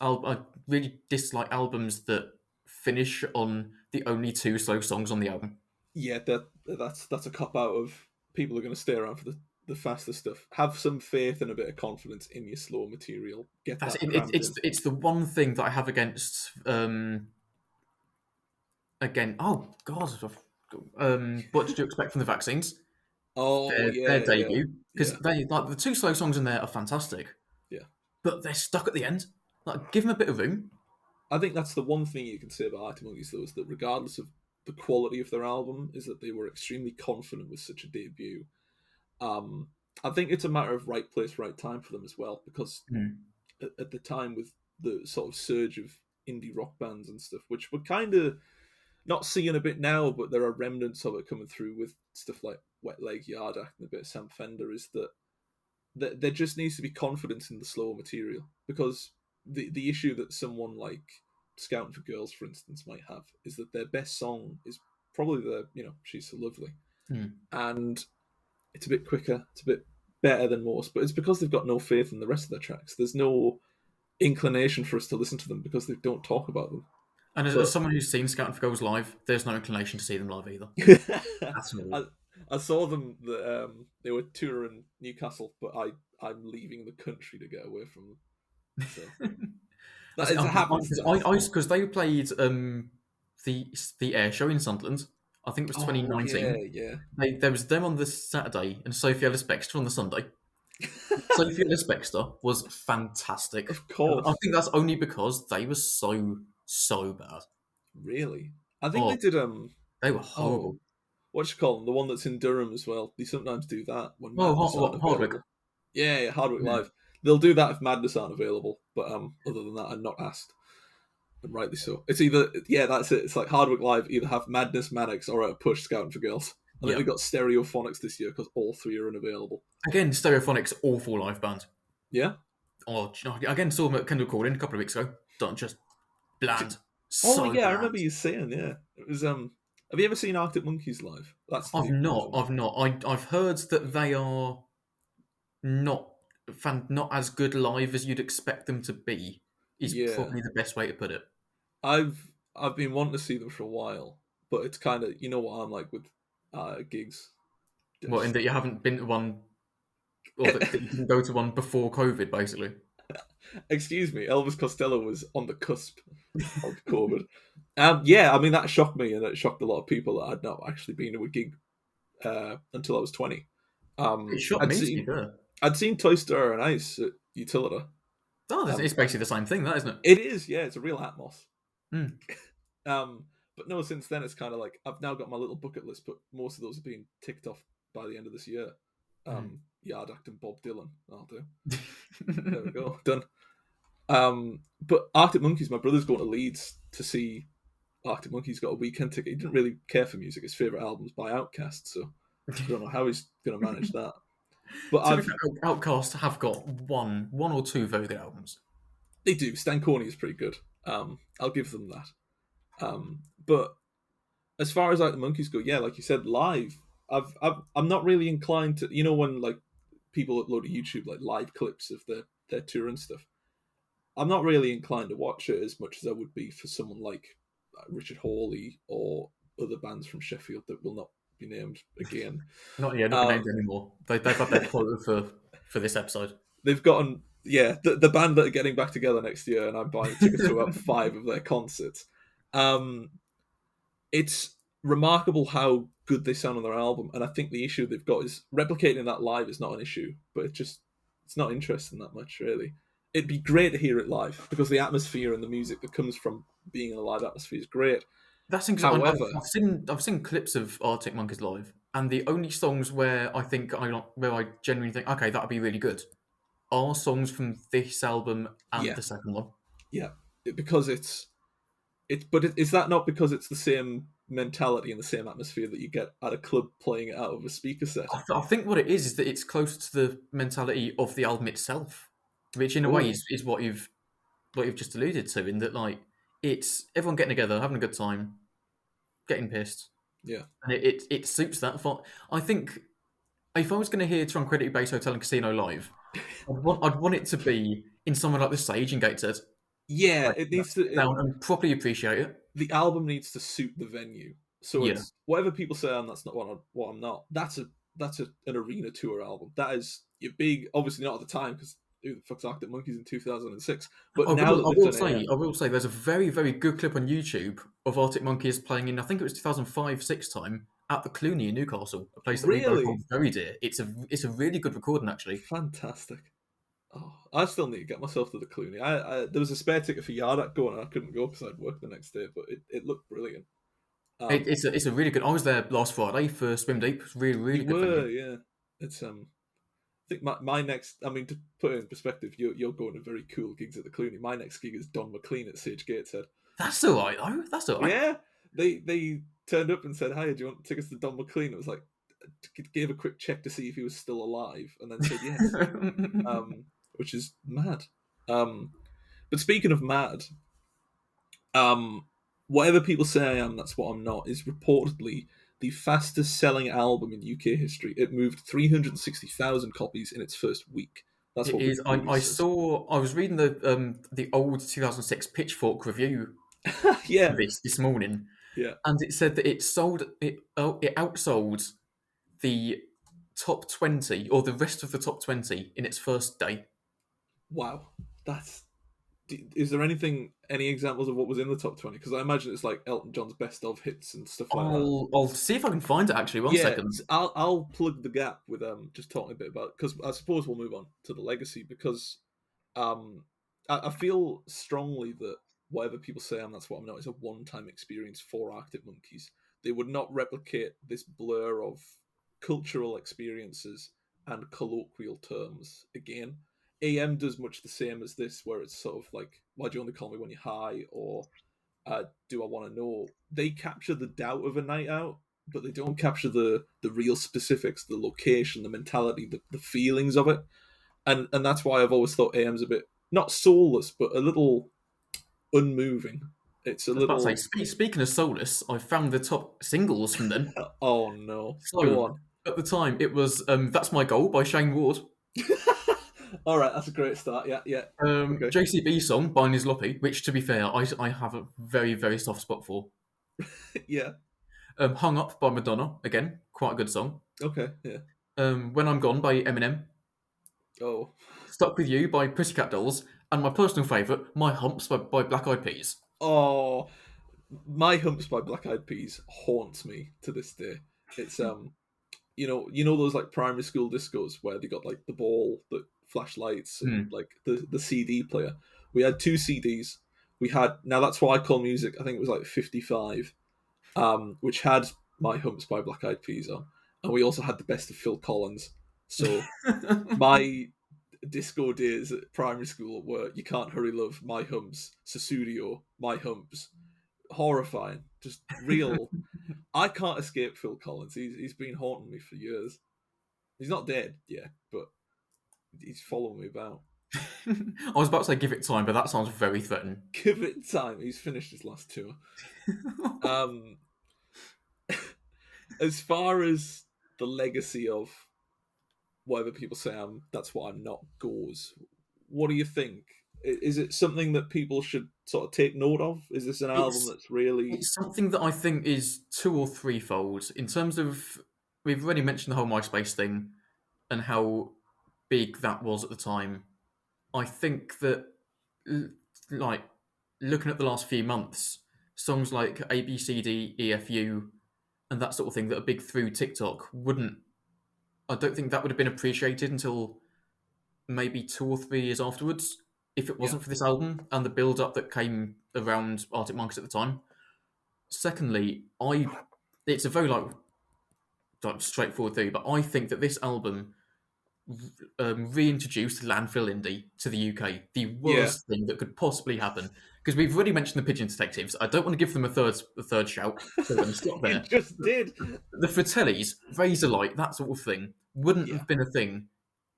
I really dislike albums that finish on the only two slow songs on the album. yeah. That's a cop out of people who are going to stay around for the faster stuff. Have some faith and a bit of confidence in your slow material. Get That's that it, crammed in. it's the one thing that I have against again. Oh God, what did you expect from the vaccines? Oh Their yeah, yeah, debut because yeah, they like the two slow songs in there are fantastic, yeah. but they're stuck at the end. Like give them a bit of room. I think that's the one thing you can say about Arctic Monkeys, though, is that regardless of the quality of their album, is that they were extremely confident with such a debut. Um, I think it's a matter of right place, right time for them as well, because Mm. at the time with the sort of surge of indie rock bands and stuff, which we're kind of not seeing a bit now, but there are remnants of it coming through with stuff like Wet Leg, Yard Act, and a bit of Sam Fender, is that there just needs to be confidence in the slower material, because the issue that someone like Scouting for Girls, for instance, might have is that their best song is probably the She's So Lovely, Mm. and it's a bit quicker, it's a bit better than most, but it's because they've got no faith in the rest of their tracks. There's no inclination for us to listen to them because they don't talk about them. And as But someone who's seen Scouting for Girls live, there's no inclination to see them live either. At all. I, I saw them. They were touring Newcastle, but I'm leaving the country to get away from them. So I that see, it happens to us. because they played the air show in Sunderland. I think it was Oh yeah, 2019. yeah. There was them on the Saturday and Sophie Ellis Bextor on the Sunday. Sophie Ellis Bextor was fantastic. Of I course, think that's only because they were so bad. really. I think they Oh, did. they were Oh, horrible. what you call them? The one that's in Durham as well. They sometimes do that when Oh, Madness aren't Hardwick. available. Yeah, yeah, Hardwick Yeah. Live. They'll do that if Madness aren't available. But other than that, I'm not asked, and rightly so. It's either that's it. It's like Hardwick Live either have Madness, Maddox, or a Push Scouting for Girls. I think Yeah. they got Stereophonics this year because all three are unavailable. Again, Stereophonics awful live band. Yeah. Oh, again, saw them at Kendall Calling a couple of weeks ago. Done just bland. Oh So yeah, I bland. remember you saying, yeah. It was Have you ever seen Arctic Monkeys live? That's I've the not. other one. I've not. I've heard that they are not not as good live as you'd expect them to be. Is Yeah. probably the best way to put it. I've been wanting to see them for a while, but it's kind of, you know what I'm like with gigs. Well, in Just that you haven't been to one, or that you didn't go to one before COVID, basically. excuse me, Elvis Costello was on the cusp of COVID. Yeah, I mean that shocked me, and it shocked a lot of people that I'd not actually been to a gig until I was 20. It shocked I'd me to be seen fair. I'd seen Toy Story and Ice at Utilita. Oh, Um, it's basically the same thing, that isn't it? it is, yeah, it's a real Atmos. Mm. But no, since then it's kind of like I've now got my little bucket list, but most of those are being ticked off by the end of this year. Mm. Yard Act and Bob Dylan, I'll do. There we go, done. But Arctic Monkeys, my brother's going to Leeds to see Arctic Monkeys. Got a weekend ticket. He didn't really care for music. His favorite album's by Outkast, so I don't know how he's going to manage that. But To be fair, Outcast have got one or two very good albums. they do. Stankonia is pretty good. I'll give them that. But as far as like the Monkeys go, yeah, like you said, live, I'm not really inclined to, when like people upload to YouTube like live clips of their tour and stuff. I'm not really inclined to watch it as much as I would be for someone like Richard Hawley or other bands from Sheffield that will not be named again. Not be named anymore. They've had their quota for this episode. They've gotten the band that are getting back together next year, and I'm buying tickets to about 5 of their concerts. It's remarkable how good they sound on their album, and I think the issue they've got is replicating that live is not an issue, but it's not interesting that much really. It'd be great to hear it live because the atmosphere and the music that comes from being in a live atmosphere is great. That's interesting. I've seen clips of Arctic Monkeys live, and the only songs where I genuinely think, okay, that'd be really good, are songs from this album and the second one. Yeah, because but is that not because it's the same mentality and the same atmosphere that you get at a club playing it out of a speaker set? I think what it is that it's closer to the mentality of the album itself, which in a way is what you've just alluded to, in that like it's everyone getting together, having a good time, getting pissed. Yeah, and it suits that. I think if I was going to hear Tranquility Base Hotel and Casino live, I'd want it to be in somewhere like the Sage in Gateshead. Yeah, like, it needs to down and properly appreciate it. The album needs to suit the venue. So it's whatever people say, and that's not what I'm not. That's an arena tour album. That is your big, obviously not at the time because who the fuck's Arctic Monkeys in 2006. But I will say there's a very, very good clip on YouTube of Arctic Monkeys playing in, I think it was 2005-06 time, at the Cluny in Newcastle, a place that we both hold very dear. It's a really good recording, actually. Fantastic. Oh, I still need to get myself to the Cluny. There was a spare ticket for Yardak going, and I couldn't go because I'd work the next day, but it looked brilliant. It's a really good. I was there last Friday for Swim Deep. It's really, really good. Yeah. It's I think my next. I mean, to put it in perspective, you're going to very cool gigs at the Cluny. My next gig is Don McLean at Sage Gateshead. That's all right, though. That's all right. Yeah, they turned up and said, "Hi, do you want tickets to Don McLean?" It was like, gave a quick check to see if he was still alive, and then said yes. Which is mad. But speaking of mad, whatever people say I am, that's what I'm not, is reportedly the fastest selling album in UK history. It moved 360,000 copies in its first week. That's what it is. I was reading the old 2006 Pitchfork review this morning. Yeah. And it said that it outsold the top 20 or the rest of the top 20 in its first day. Wow. Is there any examples of what was in the top 20? Because I imagine it's like Elton John's best of hits and stuff like that. I'll see if I can find it actually. One second. I'll plug the gap with just talking a bit about, because I suppose we'll move on to the legacy, because I feel strongly that whatever people say that's what I'm not, is a one-time experience for Arctic Monkeys. They would not replicate this blur of cultural experiences and colloquial terms again. AM does much the same as this, where it's sort of like, why do you only call me when you're high, or do I want to know? They capture the doubt of a night out, but they don't capture the real specifics, the location, the mentality, the feelings of it. And that's why I've always thought AM's a bit, not soulless, but a little unmoving. It's a little... Speaking of soulless, I found the top singles from them. Oh no. So, go on. At the time, it was That's My Goal by Shane Ward. All right, that's a great start. Yeah. Okay. JCB song by Nizlopi, which, to be fair, I have a very, very soft spot for. Yeah. Hung Up by Madonna, again, quite a good song. Okay, yeah. When I'm Gone by Eminem. Oh. Stuck With You by Pussycat Dolls, and my personal favourite, My Humps by Black Eyed Peas. Oh, My Humps by Black Eyed Peas haunts me to this day. It's you know those like primary school discos where they got like the ball, the flashlights, and like the CD player. We had 2 CDs. We had, now that's why I call music, I think it was like 55, which had My Humps by Black Eyed Peas on, and we also had the best of Phil Collins. So my disco days at primary school were You Can't Hurry Love, My Humps, Susudio, My Humps. Horrifying. Just real. I can't escape Phil Collins. He's been haunting me for years. He's not dead, yeah, but he's following me about. I was about to say Give It Time, but that sounds very threatening. Give It Time. He's finished his last tour. As far as the legacy of whatever people say that's what I'm not goes. What do you think? Is it something that people should sort of take note of? Is this an album It's that's really it's something that I think is two or threefold in terms of we've already mentioned the whole MySpace thing and how big that was at the time. I think that like looking at the last few months, songs like ABCD, EFU, and that sort of thing that are big through TikTok wouldn't. I don't think that would have been appreciated until maybe 2 or 3 years afterwards if it yeah wasn't for this album and the build up that came around Arctic Monkeys at the time. Secondly, it's a very like straightforward thing, but I think that this album reintroduced landfill indie to the UK. The yeah worst thing that could possibly happen because we've already mentioned the Pigeon Detectives. I don't want to give them a third shout, so I'm going to stop you there. just did The Fratellis, Razorlight, that sort of thing wouldn't yeah have been a thing.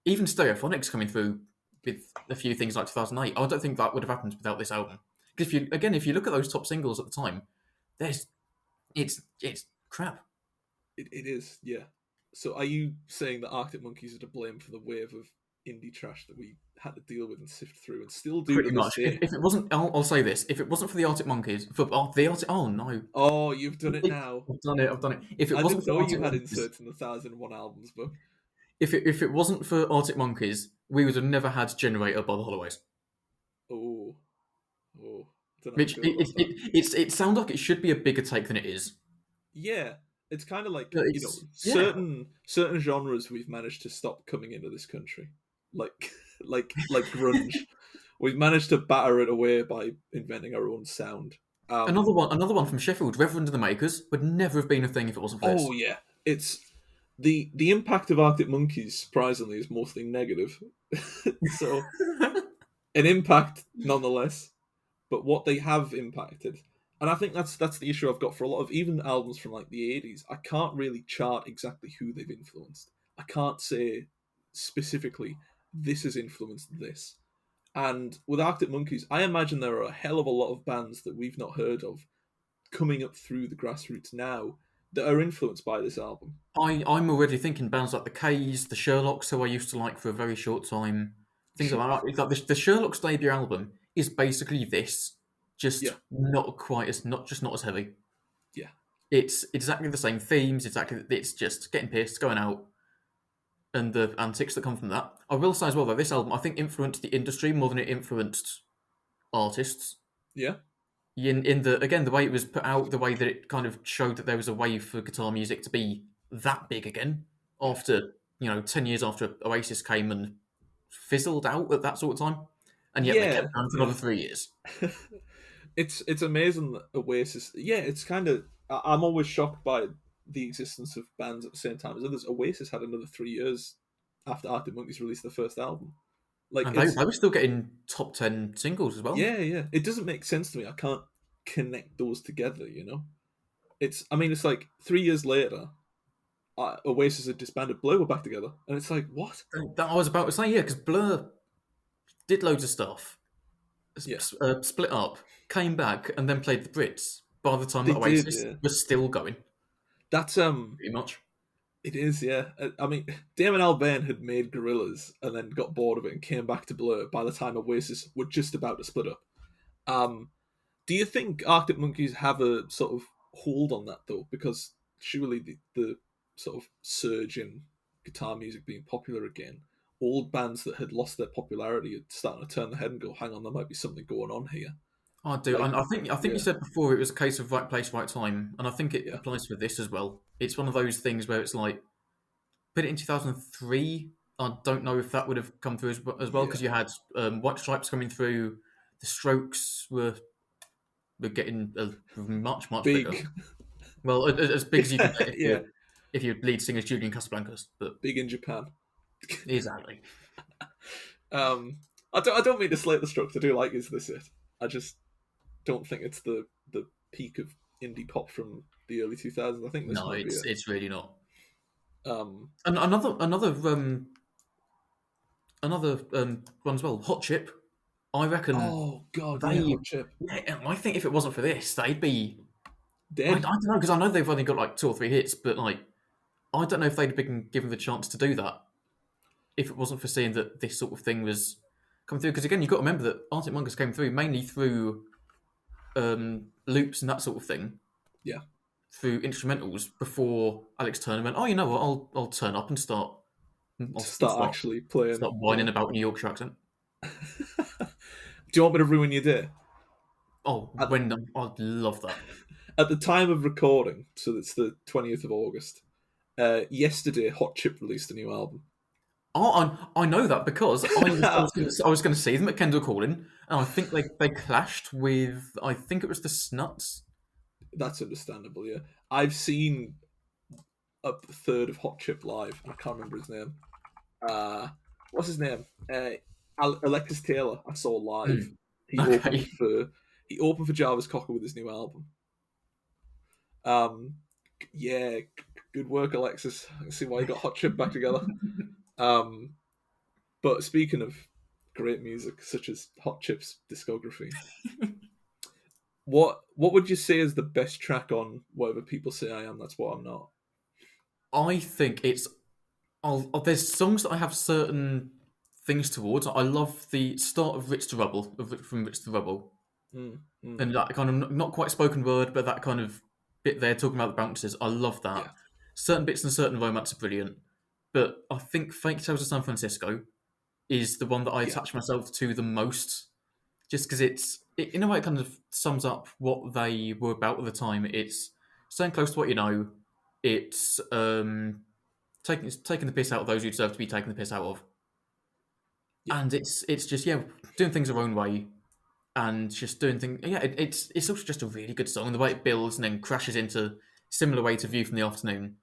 Even Stereophonics coming through with a few things like 2008, I don't think that would have happened without this album. Because if you look at those top singles at the time, it's crap. it is yeah. So are you saying that Arctic Monkeys are to blame for the wave of indie trash that we had to deal with and sift through and still do to Pretty this much. If, day? if it wasn't, I'll say this: if it wasn't for the Arctic Monkeys, oh no, Oh, you've done it now. I've done it. I've done it. If it I wasn't didn't for know you Arctic had Monkeys, inserts in the 1001 albums book. if it wasn't for Arctic Monkeys, we would have never had Generator by the Holloways. Oh, oh, I don't know how I Which feel about that. it sounds like it should be a bigger take than it is. Yeah, it's kind of like But yeah. certain genres we've managed to stop coming into this country, like like grunge. We've managed to batter it away by inventing our own sound. Um, Another one from Sheffield, Reverend and the Makers, would never have been a thing if it wasn't for oh this. yeah, it's the impact of Arctic Monkeys. Surprisingly, is mostly negative. So an impact nonetheless, but what they have impacted. And I think that's the issue I've got for a lot of even albums from like the 80s. I can't really chart exactly who they've influenced. I can't say specifically this has influenced this. And with Arctic Monkeys, I imagine there are a hell of a lot of bands that we've not heard of coming up through the grassroots now that are influenced by this album. I'm already thinking bands like the K's, the Sherlocks, who I used to like for a very short time. Things like that. It's like the Sherlock's debut album is basically this, just Yeah, not as heavy. yeah, It's exactly the same themes. It's just getting pissed, going out, and the antics that come from that. I will say as well that this album I think influenced the industry more than it influenced artists. yeah, In the again the way it was put out, the way that it kind of showed that there was a way for guitar music to be that big again yeah, after 10 years after Oasis came and fizzled out at that sort of time, and yet they yeah, kept going for yeah. another 3 years. It's amazing that Oasis. Yeah, it's kind of. I'm always shocked by the existence of bands at the same time as others. Oasis had another 3 years after Arctic Monkeys released their first album. Like And they, it's they were still getting top 10 singles as well. yeah, yeah. It doesn't make sense to me. I can't connect those together. It's. I mean, it's like 3 years later, Oasis had disbanded. Blur were back together, and it's like what? That I was about to say, yeah, because Blur did loads of stuff, Yeah, split up, came back, and then played the Brits. By the time they that did. Oasis Yeah, was still going, that's pretty much. It is, yeah. I mean, Damon Albarn had made Gorillaz and then got bored of it and came back to Blur by the time Oasis were just about to split up. Um, do you think Arctic Monkeys have a sort of hold on that though? Because surely the sort of surge in guitar music being popular again, old bands that had lost their popularity are starting to turn their head and go, "Hang on, there might be something going on here." I do, Like, and I think you yeah, said before it was a case of right place, right time, and I think it yeah, applies for this as well. It's one of those things where it's like put it in 2003. I don't know if that would have come through as well yeah. because you had White Stripes coming through. The Strokes were getting much bigger. Big, Well, as big as you can get yeah, if your lead singer is Julian Casablancas, but big in Japan. exactly. I don't mean to slate the Strokes. I do like Is This It? I just don't think it's the peak of indie pop from the early 2000s. I think this No, might be it. it's really not. Um, And another one as well. Hot Chip. I reckon oh god, yeah, they. Hot Chip, Yeah, I think if it wasn't for this, they'd be. I dead. don't know because I know they've only got like 2 or 3 hits, but like I don't know if they'd been given the chance to do that if it wasn't for seeing that this sort of thing was coming through. Because again, you've got to remember that Arctic Monkeys came through mainly through loops and that sort of thing, Yeah. through instrumentals before Alex Turner went, oh, you know what, I'll turn up and To I'll start actually playing. start whining about New Yorkshire accent. Do you want me to ruin your day? Oh, At, when I'd love that. at the time of recording, so it's the 20th of August, yesterday Hot Chip released a new album. Oh, I know that because I was going to see them at Kendall Calling, and I think they clashed with, I think it was the Snuts. That's understandable, yeah. I've seen a third of Hot Chip live, and I can't remember his name. What's his name? Alexis Taylor. I saw live. Mm, He okay. opened for Jarvis Cocker with his new album. Yeah, good work, Alexis. I can see why you got Hot Chip back together. But speaking of great music, such as Hot Chip's discography, what would you say is the best track on Whatever People Say I Am? That's What I'm Not. I think it's. There's songs that I have certain things towards. I love the start of Rich to Rubble, from Rich to Rubble, Mm, mm, and that kind of not quite spoken word, but that kind of bit there talking about the bounces. I love that. yeah, Certain bits and certain romance are brilliant, but I think Fake Tales of San Francisco is the one that I yeah, attach myself to the most, just because in a way it kind of sums up what they were about at the time. It's staying close to what you know. It's taking the piss out of those who deserve to be taken the piss out of, yeah. and it's just doing things their own way and just doing things. Yeah, it's also just a really good song. And the way it builds and then crashes into similar way to View from the Afternoon,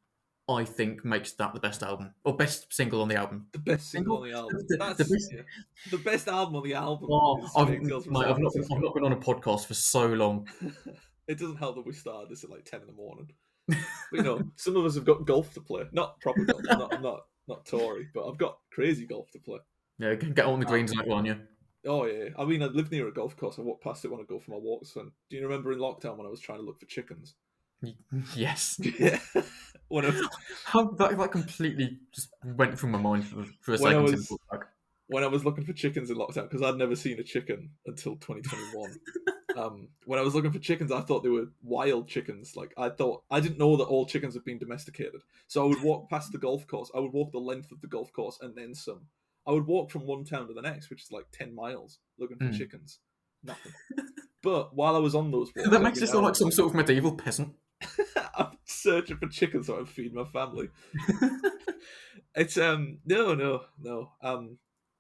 I think makes that the best album or best single on the album. The best single on Single, the album. the That's best. yeah. The best album on the album Oh, is Fake Tales from San I've Francisco. not been on a podcast for so long. It doesn't help that we started this at like 10 in the morning. But some of us have got golf to play. Not proper golf. I'm not Tory, but I've got crazy golf to play. Yeah, get on the greens Um, like one, yeah. oh yeah. I mean, I live near a golf course. I walk past it when I go for my walks. And do you remember in lockdown when I was trying to look for chickens? Yes. Yeah. when I, How that completely just went from my mind for a when I second. was when I was looking for chickens in lockdown because I'd never seen a chicken until 2021. When I was looking for chickens, I thought they were wild chickens. Like I didn't know that all chickens have been domesticated. So I would walk past the golf course. I would walk the length of the golf course and then some. I would walk from one town to the next, which is like 10 miles, looking for chickens. Nothing. But while I was on those walks, That makes it sound like some sort of medieval peasant. I'm searching for chickens so I can feed my family. It's no.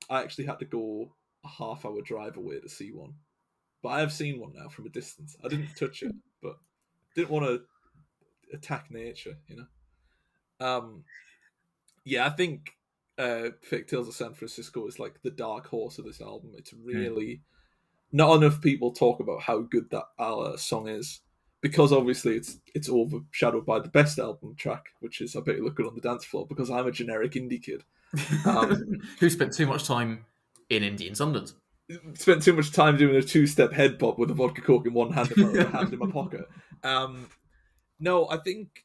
I actually had to go a half-hour drive away to see one. But I have seen one now from a distance. I didn't touch it, but didn't want to attack nature, Yeah, I think Fake Tales of San Francisco is like the dark horse of this album. It's really not enough people talk about how good that song is because obviously it's overshadowed by the best album track, which is I Bet You Look Good on the Dance Floor because I'm a generic indie kid. Who spent too much time in Indian Sunderland. Spent too much time doing a two-step head bob with a vodka cork in one hand and my other hand in my pocket. No, I think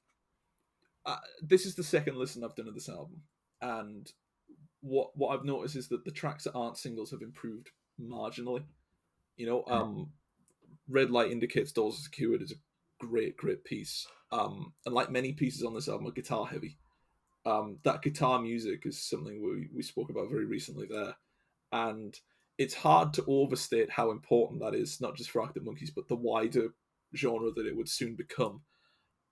this is the second listen I've done of this album, and what I've noticed is that the tracks that aren't singles have improved marginally. Red Light Indicates Doors Are Secured is a great piece, and like many pieces on this album, are guitar heavy. That guitar music is something we spoke about very recently there, and it's hard to overstate how important that is, not just for Arctic Monkeys, but the wider genre that it would soon become.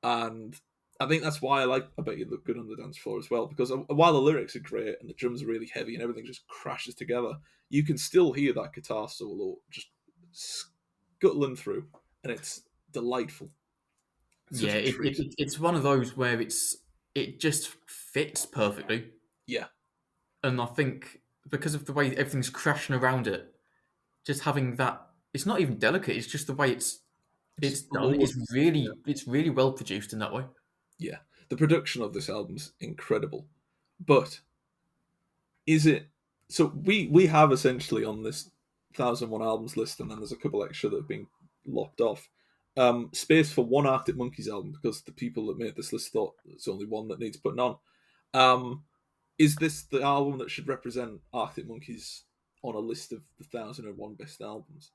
And I think that's why I Bet You Look Good on the Dance Floor as well, because while the lyrics are great and the drums are really heavy and everything just crashes together, you can still hear that guitar solo just scuttling through, and it's delightful. It's such a treat. It's one of those where it just fits perfectly. Yeah. And I think because of the way everything's crashing around it, just having that, it's not even delicate. It's just the way it's done. It's really well produced in that way. Yeah, the production of this album's incredible, but is it? So we have essentially on this 1,001 albums list, and then there's a couple extra that have been lopped off. space for one Arctic Monkeys album because the people that made this list thought there's only one that needs putting on. Is this the album that should represent Arctic Monkeys on a list of the 1001 best albums?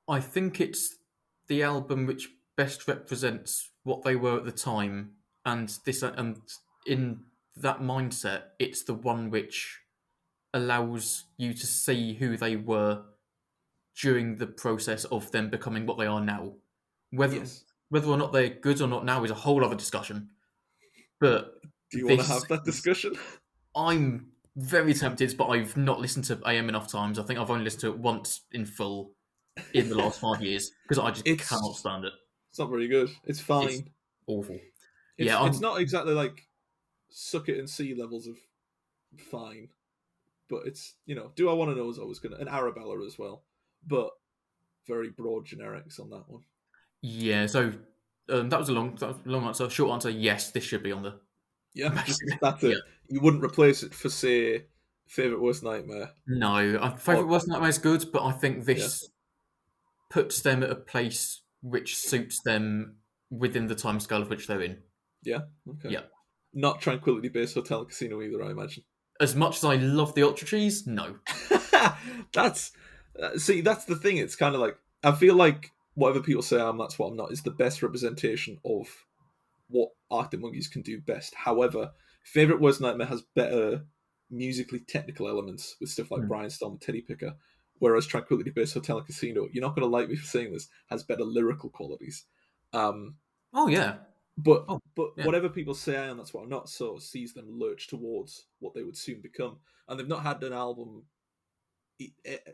I think it's the album which best represents what they were at the time, and in that mindset, it's the one which allows you to see who they were during the process of them becoming what they are now. Whether Yes. whether or not they're good or not now is a whole other discussion. But Do you want to this, have that discussion? I'm very tempted, but I've not listened to AM enough times. I think I've only listened to it once in full in the last 5 years because I just cannot It's stand it. it's not very good. It's It's fine. awful. It's Yeah, it's not exactly like suck it and see levels of fine, but it's do I want to know is always gonna an Arabella as well, but very broad generics on that one. yeah. So that was a long answer. Short answer: yes, this should be on the. Yeah, just Basically, that's yeah. it. You wouldn't replace it for say favorite worst nightmare. No, favorite Or worst nightmare is good, but I think yeah, this puts them at a place which suits them within the time scale of which they're in. yeah, okay. Yeah. Not Tranquility Base Hotel Casino either, I imagine. As much as I love the Ultra Cheese, no. That's see, that's the thing. It's kind of like I feel like whatever people say I'm, that's what I'm not. Is the best representation of what Arctic Monkeys can do best. However, favorite worst nightmare has better musically technical elements with stuff like Hmm. Brian Storm and Teddy Picker, whereas Tranquility Base Hotel and Casino, you're not going to like me for saying this, has better lyrical qualities. Um, Oh yeah. but Oh but yeah. whatever people say I am, that's what I'm not. So sees them lurch towards what they would soon become, and they've not had an album.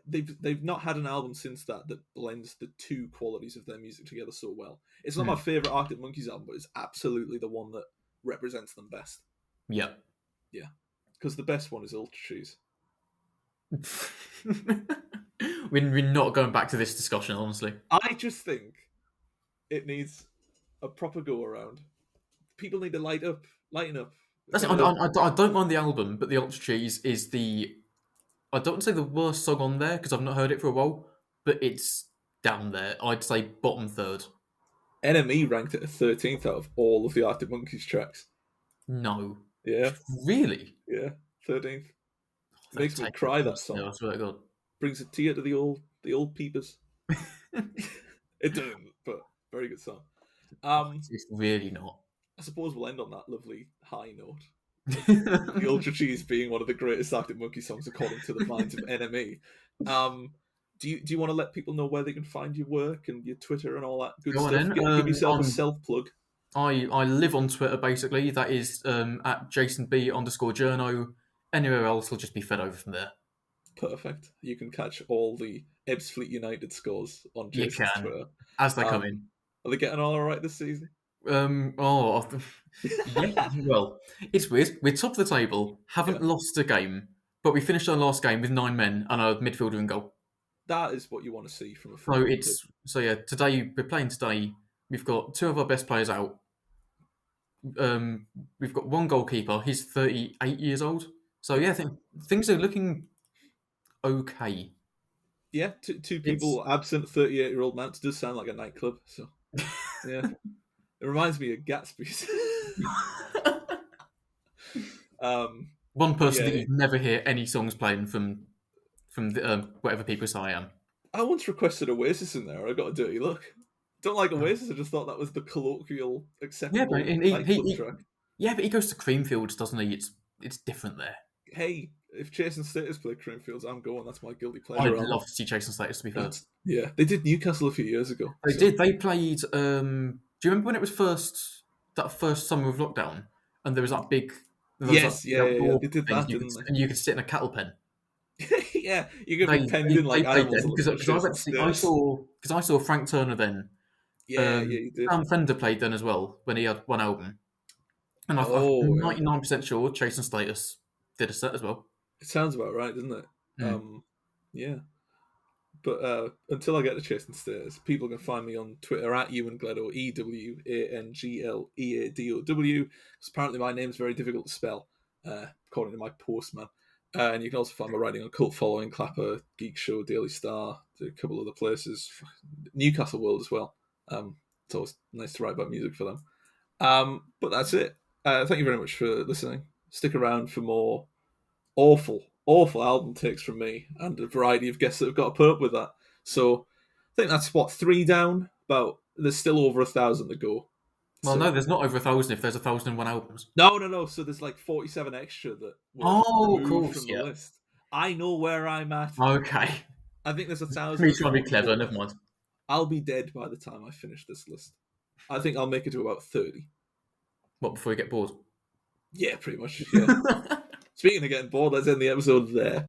They've not had an album since that blends the two qualities of their music together so well. It's not Hmm. my favorite Arctic Monkeys album, but it's absolutely the one that represents them best. Yeah. Yeah, because the best one is Ultra Cheese. We're not going back to this discussion, honestly. I just think it needs a proper go around. People need to lighten up. That's it. I don't mind the album, but the Ultra Cheese is the. I don't say the worst song on there because I've not heard it for a while, but it's down there. I'd say bottom third. NME ranked it at 13th out of all of the Arctic Monkeys tracks. No. Yeah, Really? yeah, 13th. They're Makes me taking the cry, that piss now, song. I swear to God. Brings a tear to the old peepers. It doesn't, but very good song. It's really not. I suppose we'll end on that lovely high note. The Ultra Cheese being one of the greatest Arctic Monkey songs according to the minds of NME. Do you want to let people know where they can find your work and your Twitter and all that good Go on stuff? then. Give yourself a self plug. I live on Twitter basically. That is at JasonB_Journo. Anywhere else will just be fed over from there. Perfect. You can catch all the Ebbsfleet United scores on You Jason's can, Twitter. as they come in. Are they getting all right this season? Yeah. Well, it's weird. We're top of the table, haven't lost a game, but we finished our last game with 9 men and a midfielder in goal. That is what you want to see from a So football club. today we're playing today. We've got 2 of our best players out. We've got 1 goalkeeper. He's 38 years old. So yeah, I think things are looking okay. Yeah, two people absent, 38-year-old man. It does sound like a nightclub. So yeah, it reminds me of Gatsby's. One person yeah. that you'd never hear any songs playing from whatever people say I am. I once requested Oasis in there. I got a dirty look. Don't like Oasis. I just thought that was the colloquial, acceptable nightclub track. Yeah, but he goes to Creamfields, doesn't he? It's different there. Hey, if Chase and Status play Creamfields, I'm going. That's my guilty pleasure. I'd love to see Chase and Status, to be fair. Yeah, they did Newcastle a few years ago. They did. They played. Do you remember when it was that first summer of lockdown, and there was that big. Yes, yeah. They did that, didn't they? And you could sit in a cattle pen. Yeah, you could be penned in like animals. Because I saw Frank Turner then. Yeah, you did. Sam Fender played then as well when he had one album. And I'm 99% sure Chase and Status did a set as well. It sounds about right, doesn't it? Yeah. But until I get to Chase and Status, people can find me on Twitter at Ewan Gleadow, EWANGLEADOW, because apparently my name's very difficult to spell, according to my postman. And you can also find my writing on Cult Following, Clapper, Geek Show, Daily Star, a couple other places, Newcastle World as well. It's It's always nice to write about music for them. But that's it. Thank you very much for listening. Stick around for more awful album takes from me and a variety of guests that have got to put up with that. So I think that's 3 down. But there's still over 1,000 to go. Well, So, no, there's not over 1,000 if there's 1,001 albums. No. So there's like 47 extra that were Oh, of removed course, from the yeah. list. I know where I'm at. Okay. I think there's 1,000. Me trying to be clever, never mind. I'll be dead by the time I finish this list. I think I'll make it to about 30. What, before you get bored? Yeah, pretty much. Yeah. Speaking of getting bored, let's end the episode there.